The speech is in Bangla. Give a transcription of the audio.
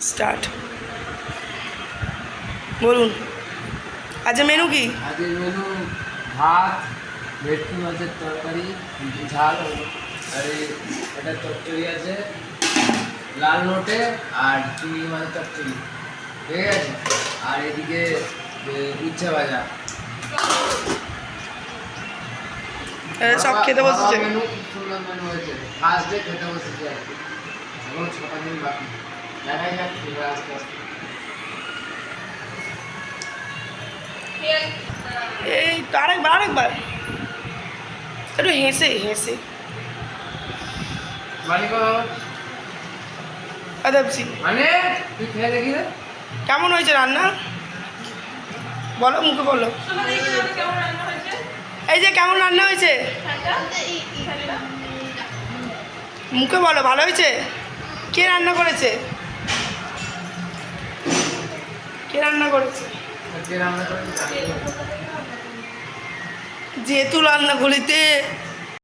স্টার্ট বলুন। আজ মেনু কি? আজকের মেনু ভাত, ভেটকি মাছের তরকারি, ঝাল আর এটা চচ্চড়ি আছে, লাল নোটে আর চিংড়ি মাছের চচ্চড়ি, ঠিক আছে। আর এদিকে উচ্ছে ভাজা। সব খেতে বসেছে। মেনু খুব সুন্দর মেনু হয়েছে। ফার্স্ট ডে খেতে বসেছে আর কি। এখন 6টা দিন বাকি, দেখাই যাক কীভাবে আস্তে আস্তে। এই তো আরেকবার একটু হেসে মালিক আদাবসি। মানে তুই খেয়ে দেখি রে। কেমন হয়েছে রান্না? বলো, মুখে বলো। এই যে কেমন রান্না হয়েছে, মুখে বলো। ভালো হয়েছে? কে রান্না করেছে? কে রান্না করেছে? কে রান্না করেছে জানি না। যেহেতু রান্না করিতে